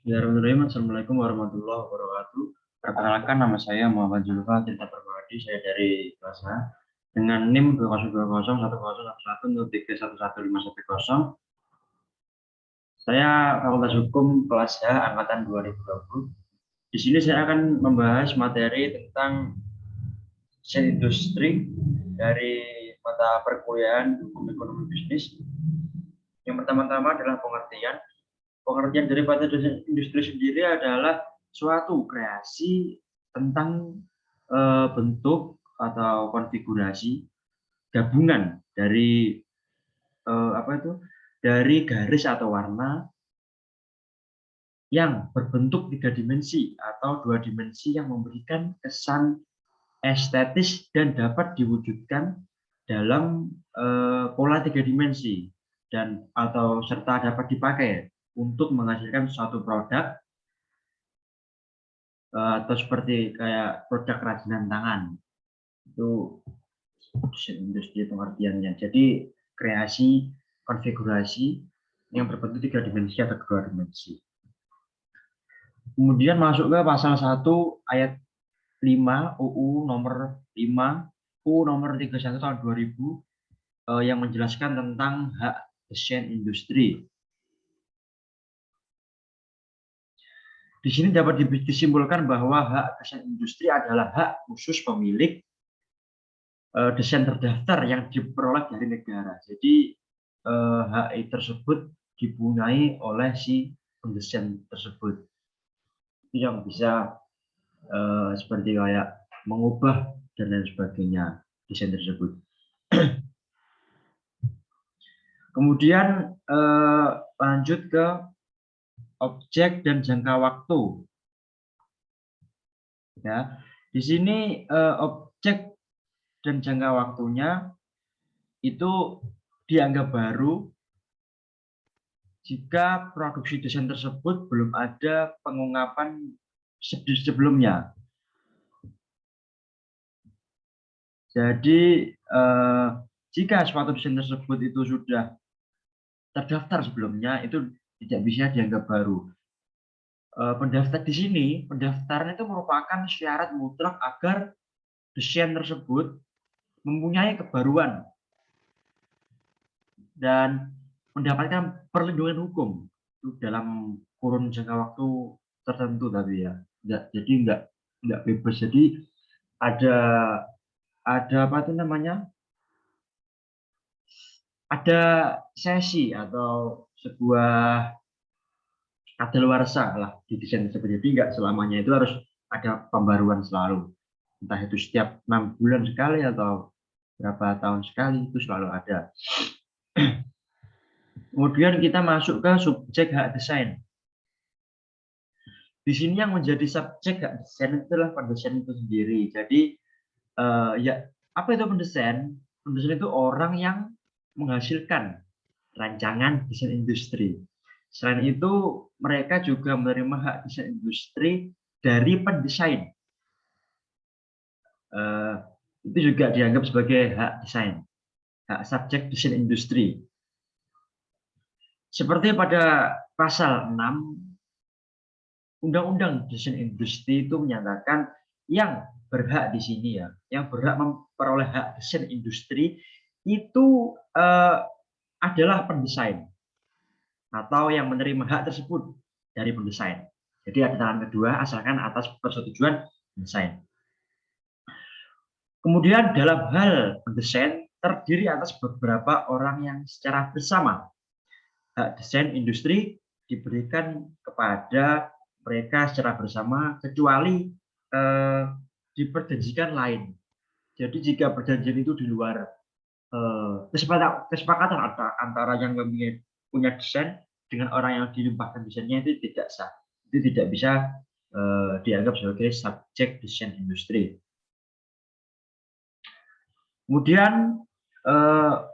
Bismillahirrahmanirrahim. Assalamualaikum warahmatullahi wabarakatuh. Perkenalkan, nama saya Muhammad Zulfa Tirta Permadi. Saya dari kelas A dengan NIM 2020101103115110. Saya Fakultas Hukum kelas A angkatan 2020. Di sini saya akan membahas materi tentang desain industri dari mata perkuliahan Hukum Ekonomi Bisnis. Yang pertama-tama adalah pengertian. Pengertian daripada desain industri sendiri adalah suatu kreasi tentang bentuk atau konfigurasi gabungan dari dari garis atau warna yang berbentuk 3 dimensi atau 2 dimensi yang memberikan kesan estetis dan dapat diwujudkan dalam pola 3 dimensi dan atau serta dapat dipakai untuk menghasilkan suatu produk atau seperti kayak produk kerajinan tangan. Itu industri pengertiannya. Jadi kreasi konfigurasi yang berbentuk 3 dimensi atau 2 dimensi. Kemudian masuk ke pasal 1 ayat 5 UU nomor 5 UU nomor 31 tahun 2000 yang menjelaskan tentang hak desain industri. Di sini dapat disimpulkan bahwa hak desain industri adalah hak khusus pemilik desain terdaftar yang diperoleh dari negara. Jadi hak tersebut dipunyai oleh si pendesain tersebut. Itu yang bisa seperti kayak mengubah dan lain sebagainya desain tersebut. Kemudian lanjut ke objek dan jangka waktu. Ya, di sini objek dan jangka waktunya itu dianggap baru jika produksi desain tersebut belum ada pengungkapan sebelumnya. Jadi jika suatu desain tersebut itu sudah terdaftar sebelumnya, itu tidak bisa dianggap baru. Pendaftar di sini, pendaftaran itu merupakan syarat mutlak agar desain tersebut mempunyai kebaruan dan mendapatkan perlindungan hukum dalam kurun jangka waktu tertentu tadi ya. Jadi enggak bebas. Jadi ada apa itu namanya? Ada sesi atau sebuah kadaluarsa lah di desain tersebut. Jadi enggak selamanya itu harus ada pembaruan selalu. Entah itu setiap 6 bulan sekali atau berapa tahun sekali, itu selalu ada. Kemudian kita masuk ke subjek hak desain. Di sini yang menjadi subjek hak desain itulah pendesain itu sendiri. Jadi ya apa itu pendesain? Pendesain itu orang yang menghasilkan rancangan desain industri. Selain itu, mereka juga menerima hak desain industri dari pendesain. Itu juga dianggap sebagai hak desain, hak subjek desain industri. Seperti pada pasal 6 Undang-Undang Desain Industri itu menyatakan yang berhak di sini ya, yang berhak memperoleh hak desain industri itu adalah pendesain atau yang menerima hak tersebut dari pendesain. Jadi ada tangan kedua asalkan atas persetujuan pendesain. Kemudian dalam hal pendesain terdiri atas beberapa orang yang secara bersama. Hak desain industri diberikan kepada mereka secara bersama kecuali diperjanjikan lain. Jadi jika perjanjian itu di luar kesepakatan antara yang punya desain dengan orang yang dilimpahkan desainnya itu tidak sah. Itu tidak bisa dianggap sebagai subjek desain industri. Kemudian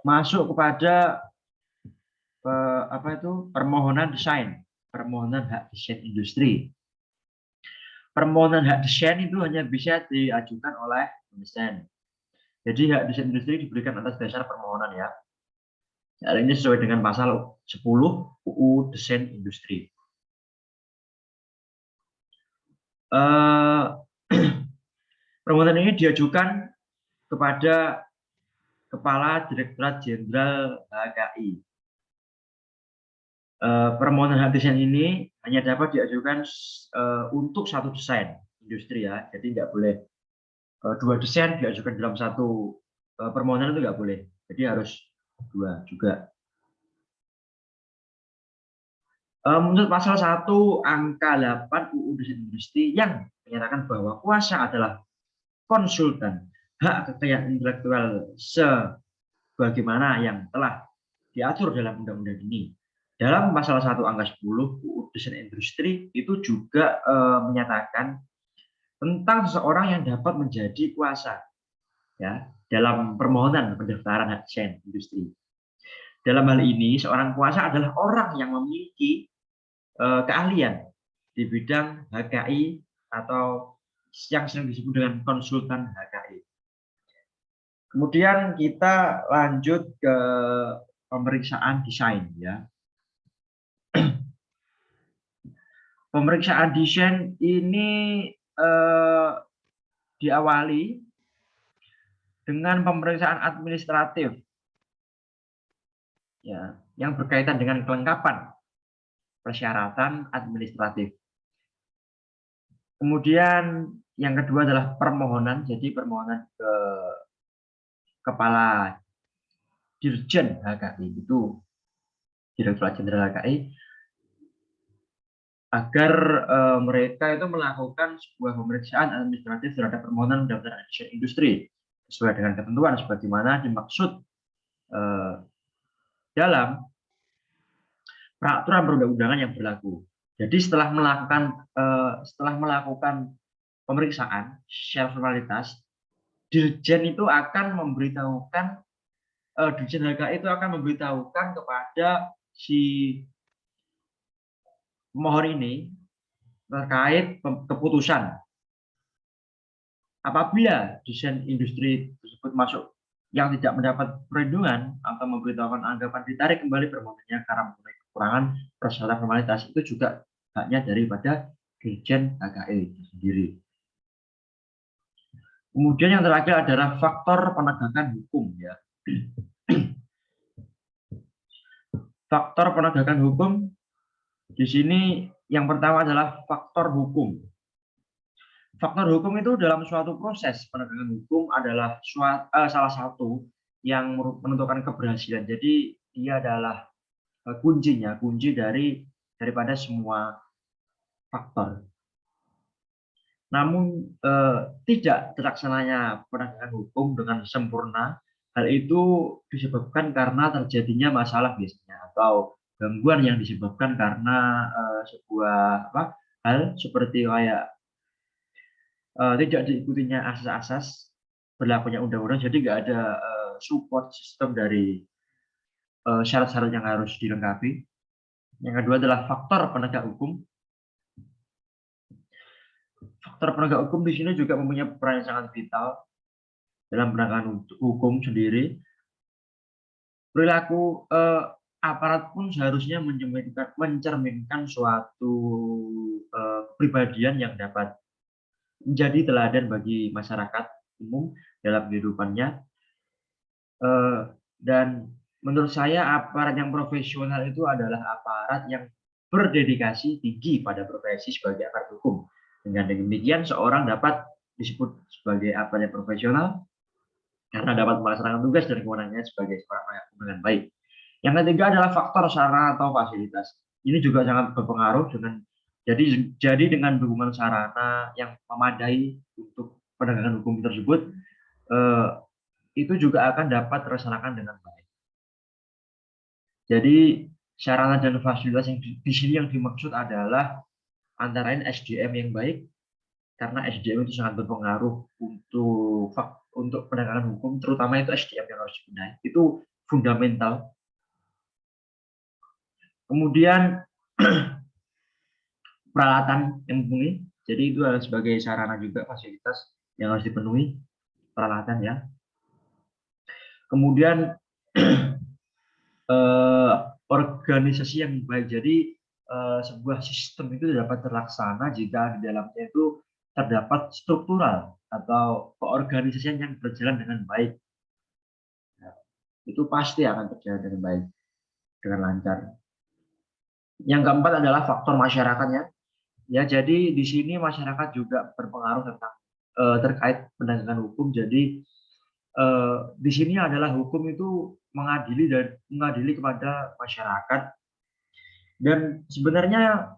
masuk kepada permohonan desain, permohonan hak desain industri. Permohonan hak desain itu hanya bisa diajukan oleh pendesain. Jadi hak desain industri diberikan atas dasar permohonan ya. Hal ini sesuai dengan pasal 10 UU Desain Industri. Eh, permohonan ini diajukan kepada Kepala Direktorat Jenderal HKI. Permohonan hak desain ini hanya dapat diajukan untuk satu desain industri ya, jadi nggak boleh dua desain diajukan dalam satu permohonan, itu nggak boleh, jadi harus dua juga. Menurut pasal 1 angka 8 UU Desain Industri yang menyatakan bahwa kuasa adalah konsultan hak kekayaan intelektual sebagaimana yang telah diatur dalam undang-undang ini. Dalam pasal 1 angka 10 UU Desain Industri itu juga menyatakan tentang seseorang yang dapat menjadi kuasa ya dalam permohonan pendaftaran hak desain industri. Dalam hal ini seorang kuasa adalah orang yang memiliki keahlian di bidang HKI atau yang sering disebut dengan konsultan HKI. Kemudian kita lanjut ke pemeriksaan desain ya. Pemeriksaan desain ini diawali dengan pemeriksaan administratif ya, yang berkaitan dengan kelengkapan persyaratan administratif. Kemudian yang kedua adalah permohonan, jadi permohonan ke Kepala Dirjen HKI, itu Direktorat Jenderal HKI, agar mereka itu melakukan sebuah pemeriksaan administratif terhadap permohonan pendaftaran desain industri sesuai dengan ketentuan sebagaimana dimaksud dalam peraturan perundang-undangan yang berlaku. Jadi setelah melakukan pemeriksaan secara formalitas, Dirjen itu akan memberitahukan Dirjen HKI itu akan memberitahukan kepada si pemohon ini terkait keputusan. Apabila desain industri tersebut masuk yang tidak mendapat perlindungan atau memberitahukan anggapan ditarik kembali permohonannya karena mempunyai kekurangan persyaratan formalitas, itu juga haknya daripada Dirjen HKI itu sendiri. Kemudian yang terakhir adalah faktor penegakan hukum ya. Faktor penegakan hukum di sini yang pertama adalah faktor hukum. Faktor hukum itu dalam suatu proses penegakan hukum adalah salah satu yang menentukan keberhasilan. Jadi dia adalah kunci daripada semua faktor. Namun tidak terlaksananya penegakan hukum dengan sempurna, hal itu disebabkan karena terjadinya masalah biasanya atau gangguan yang disebabkan karena sebuah hal seperti kayak tidak diikutinya asas-asas berlakunya undang-undang, jadi nggak ada support sistem dari syarat-syarat yang harus dilengkapi. Yang kedua adalah faktor penegak hukum. Faktor penegak hukum di sini juga mempunyai peran yang sangat vital dalam penegakan hukum sendiri. Perilaku aparat pun seharusnya mencerminkan suatu kepribadian yang dapat menjadi teladan bagi masyarakat umum dalam kehidupannya. Dan menurut saya aparat yang profesional itu adalah aparat yang berdedikasi tinggi pada profesi sebagai aparat hukum. Dengan demikian seorang dapat disebut sebagai aparat yang profesional karena dapat melaksanakan tugas dan kewenangannya sebagai seorang penegak hukum dengan baik. Yang ketiga adalah faktor sarana atau fasilitas. Ini juga sangat berpengaruh jadi dengan dukungan sarana yang memadai untuk penegakan hukum tersebut, itu juga akan dapat terlaksanakan dengan baik. Jadi sarana dan fasilitas yang di sini yang dimaksud adalah antara lain SDM yang baik, karena SDM itu sangat berpengaruh untuk penegakan hukum, terutama itu SDM yang harus dibenahi, itu fundamental. Kemudian peralatan yang dipenuhi, jadi itu adalah sebagai sarana juga fasilitas yang harus dipenuhi, peralatan ya. Kemudian organisasi yang baik, jadi sebuah sistem itu dapat terlaksana jika di dalamnya itu terdapat struktural atau keorganisasian yang berjalan dengan baik. Nah, itu pasti akan berjalan dengan baik, dengan lancar. Yang keempat adalah faktor masyarakatnya. Ya, jadi di sini masyarakat juga berpengaruh tentang terkait penegakan hukum. Jadi di sini adalah hukum itu mengadili kepada masyarakat, dan sebenarnya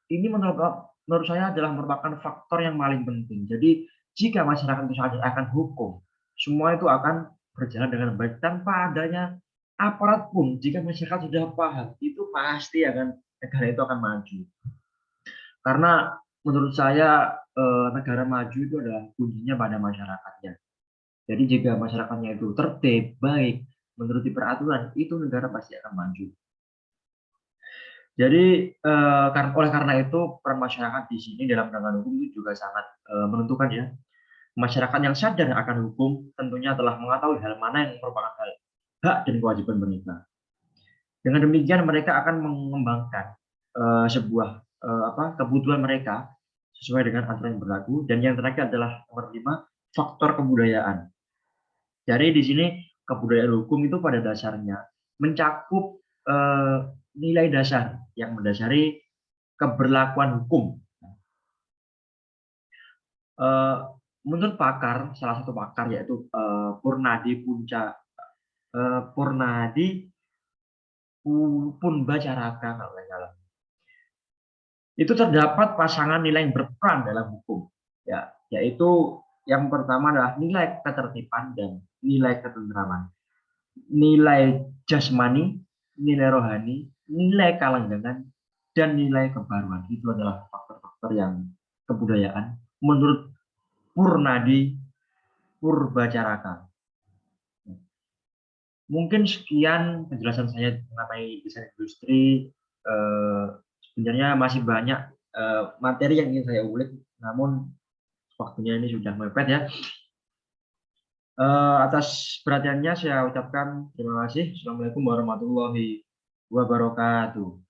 ini menurut saya adalah merupakan faktor yang paling penting. Jadi jika masyarakat itu sadar akan hukum, semua itu akan berjalan dengan baik tanpa adanya aparat pun. Jika masyarakat sudah paham, itu pasti akan negara itu akan maju. Karena menurut saya negara maju itu adalah kuncinya pada masyarakatnya. Jadi jika masyarakatnya itu tertib, baik, menuruti peraturan, itu negara pasti akan maju. Jadi oleh karena itu peran masyarakat di sini dalam penegakan hukum itu juga sangat menentukan ya. Masyarakat yang sadar akan hukum tentunya telah mengetahui hal mana yang merupakan hak dan kewajiban mereka. Dengan demikian mereka akan mengembangkan sebuah kebutuhan mereka sesuai dengan aturan yang berlaku. Dan yang terakhir adalah nomor 5, faktor kebudayaan. Jadi di sini kebudayaan hukum itu pada dasarnya mencakup nilai dasar yang mendasari keberlakuan hukum. Menurut pakar, salah satu pakar yaitu Purnadi Punbacaraka kalau nggak salah. Itu terdapat pasangan nilai yang berperan dalam hukum, ya, yaitu yang pertama adalah nilai ketertiban dan nilai ketentraman, nilai jasmani, nilai rohani, nilai kelanggengan, dan nilai kebaruan. Itu adalah faktor-faktor yang kebudayaan menurut Purnadi Purbacaraka. Mungkin sekian penjelasan saya mengenai desain industri. Sebenarnya masih banyak materi yang ingin saya ulik, namun waktunya ini sudah mepet ya. Atas perhatiannya saya ucapkan terima kasih. Assalamualaikum warahmatullahi wabarakatuh.